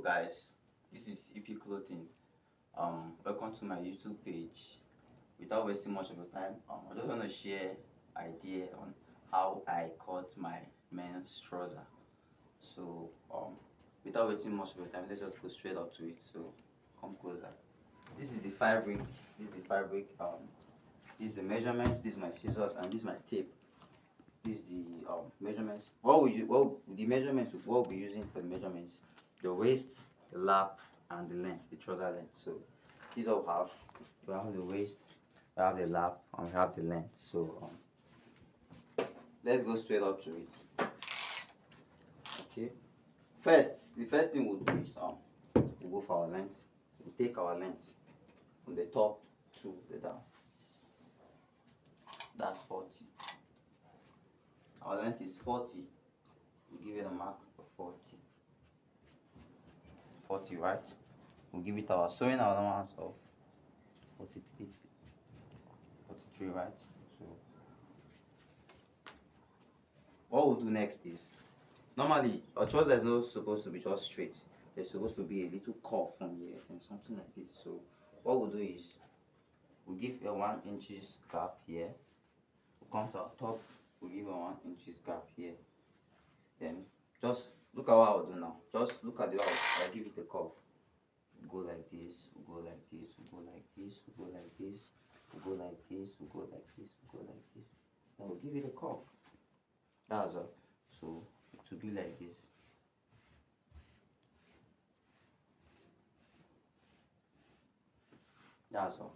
guys, this is EP Clothing. Welcome to my YouTube page. Without wasting much of your time, I just want to share idea on how I cut my men's trouser. So without wasting much of your time, let's just go straight up to it. So come closer. This is the fabric. This is the fabric. This is the measurements. This is my scissors, and this is my tape. This is the measurements. The measurements? What we'll be using for the measurements: the waist, the lap, and the length, the trouser length. So these all have. We have the waist, we have the lap, and we have the length. So let's go straight up to it. Okay. The first thing we'll do is we'll go for our length. We'll take our length from the top to the down. That's 40. Our length is 40. We'll give it a mark of 40. 40, right? We'll give it our sewing allowance of 43, 43, right? So what we'll do next is, normally our trouser is not supposed to be just straight. There's supposed to be a little curve from here and something like this. So what we'll do is we'll give a 1 inch gap here. We'll come to our top. We'll give a 1 inch gap here. Then just look at what I'll do now. Just look at the way I'll give it a curve. We'll go like this, we'll go like this, we'll go like this, we'll go like this, we'll go like this, we'll go like this, we'll go like this. Then we'll give it a curve. That's all. So it will be like this. That's all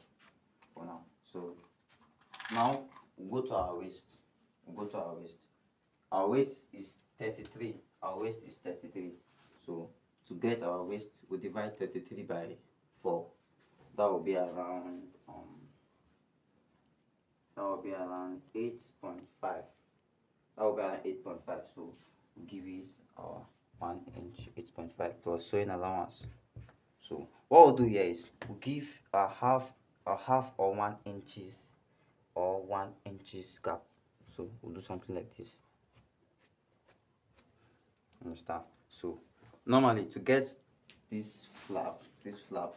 for now. So now we'll go to our waist. We'll go to our waist. Our waist is 33. Our waist is 33. So to get our waist, we divide 33 by 4. That will be around 8.5. That will be around 8.5. So we'll give it our 1 inch 8.5 plus sewing allowance. So what we'll do here is we'll give a half or 1 inches or 1 inches gap. So we'll do something like this. Understand? So normally to get this flap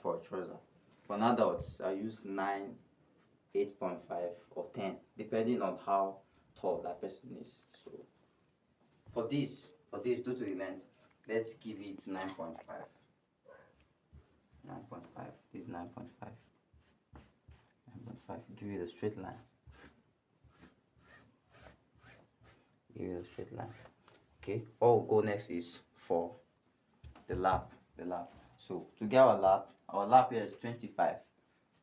for a trouser, for an adult I use 9, 8.5 or 10, depending on how tall that person is. So for this due to the length, let's give it 9.5. 9.5. This is 9.5. 9.5. Give it a straight line. Give it a straight line. Okay. What we'll go next is for the lap. So to get our lap here is 25.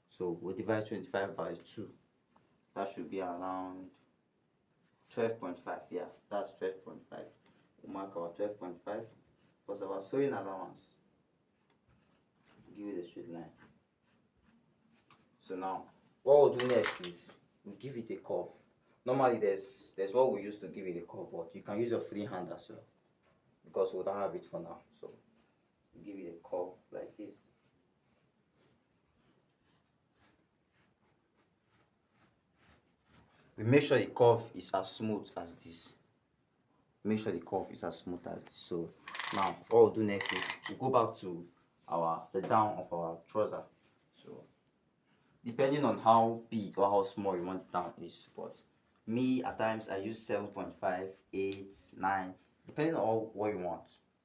So we'll divide 25 by 2. That should be around 12.5. Yeah, that's 12.5. We'll mark our 12.5 plus our sewing allowance. Give it a straight line. So now what we'll do next is we'll give it a curve. Normally there's what we use to give it a curve, but you can use your free hand as well, because we don't have it for now. So give it a curve like this. We make sure the curve is as smooth as this. Make sure the curve is as smooth as this. So now what we'll do next is we'll go back to the down of our trouser. So depending on how big or how small you want the down is, but me at times I use 7.5, 8, 9, depending on what you want.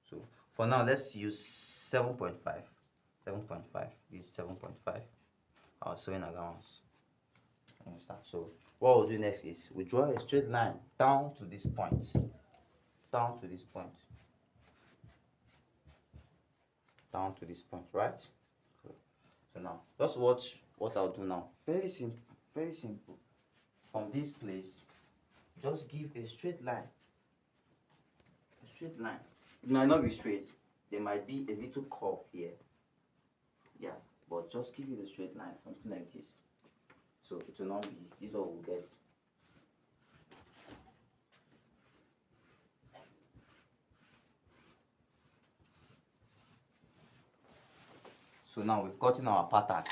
So for now let's use 7.5. 7.5. This is 7.5. Our sewing allowance. Understand? So what we'll do next is we draw a straight line down to this point. Down to this point. Down to this point, right? So now just watch what I'll do now. Very simple, very simple. From this place, just give a straight line. A straight line. It might not be straight. There might be a little curve here. Yeah, but just give it a straight line, something like this. So it will not be. This is all we'll get. So now we've gotten our pattern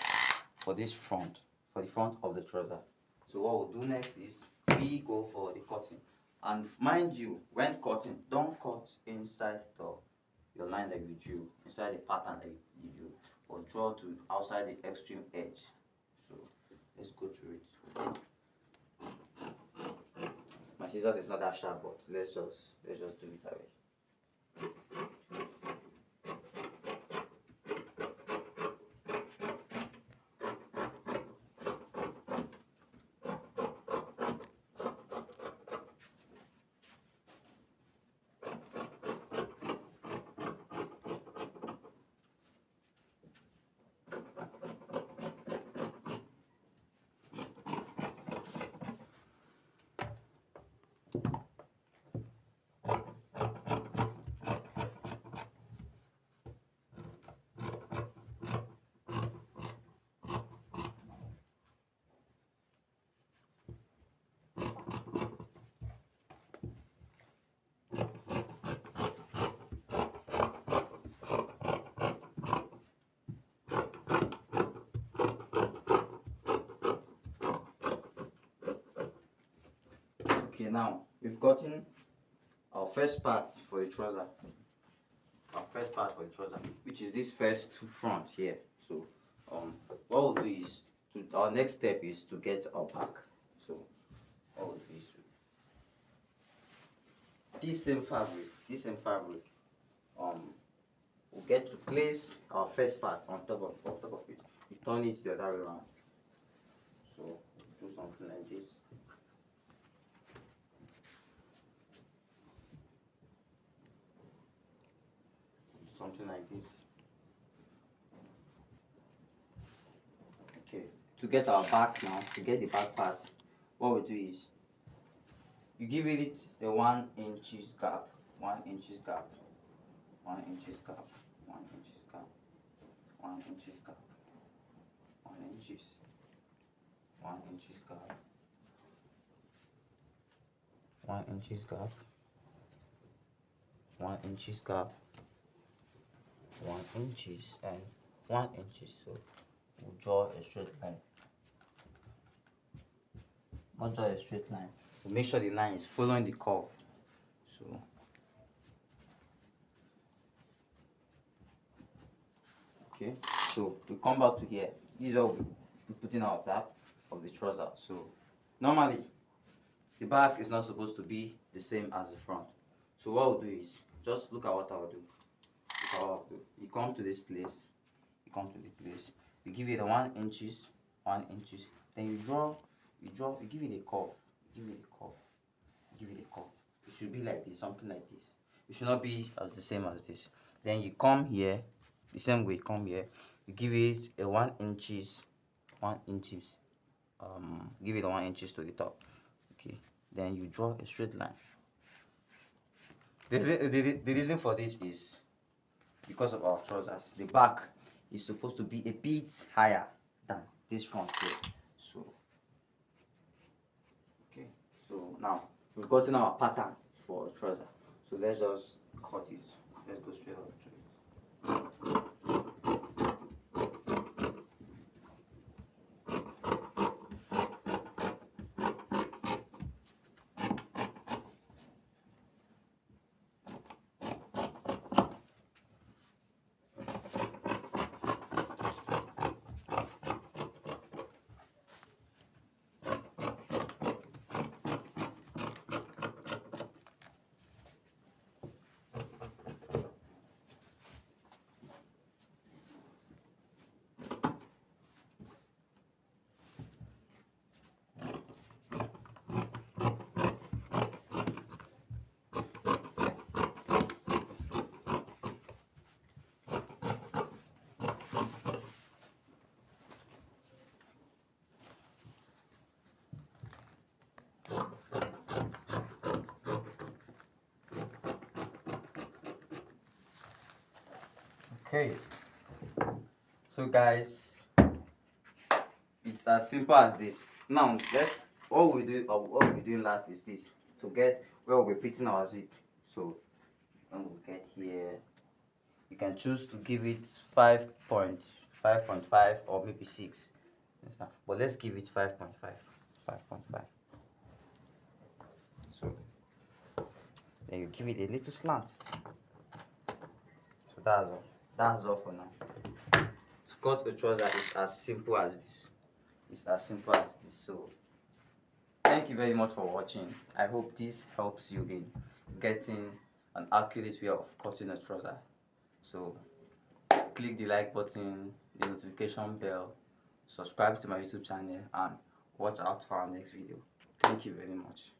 for this front, for the front of the trouser. So what we'll do next is we go for the cutting. And mind you, when cutting, don't cut inside your line that you drew, inside the pattern that you drew, or draw to outside the extreme edge. So let's go through it. My scissors is not that sharp, but let's just do it that way. Okay, now we've gotten our first part for the trouser. Which is this first front here. So what we'll do is our next step is to get our back. So what we'll do is this same fabric, we'll get to place our first part on top of it. You turn it the other way around. So do something like this. Something like this. Okay, to get our back now, to get the back part, what we do is you give it a 1 inch gap, 1 inch gap, 1 inch gap, 1 inch gap, 1 inch gap, 1 inch, 1 inch gap, 1 inch gap, 1 inch gap, 1 inch and 1 inch. So we'll draw a straight line. Not draw a straight line. We'll make sure the line is following the curve. So okay, so we come back to here. This is what we're putting our back of the trouser. So normally the back is not supposed to be the same as the front. So what we'll do is just look at what I'll do. You come to this place, you give it a 1 inch, 1 inch, then you give it a curve, It should be like this, something like this. It should not be as the same as this. Then you come here, the same way, come here, you give it a 1 inch, give it a 1 inch to the top. Okay, then you draw a straight line. The reason for this is because of our trousers. The back is supposed to be a bit higher than this front here. So okay, so now we've gotten our pattern for trouser. So let's just cut it. Let's go straight up to it. Okay, so guys, it's as simple as this. Now let's what we're doing last is this, to get where we'll be putting our zip. So when we get here, you can choose to give it 5.5 or maybe 6, but let's give it 5.5. So then you give it a little slant. That's all. That's all for now. To cut a trouser is as simple as this. It's as simple as this. So thank you very much for watching. I hope this helps you in getting an accurate way of cutting a trouser. So click the like button, the notification bell, subscribe to my YouTube channel, and watch out for our next video. Thank you very much.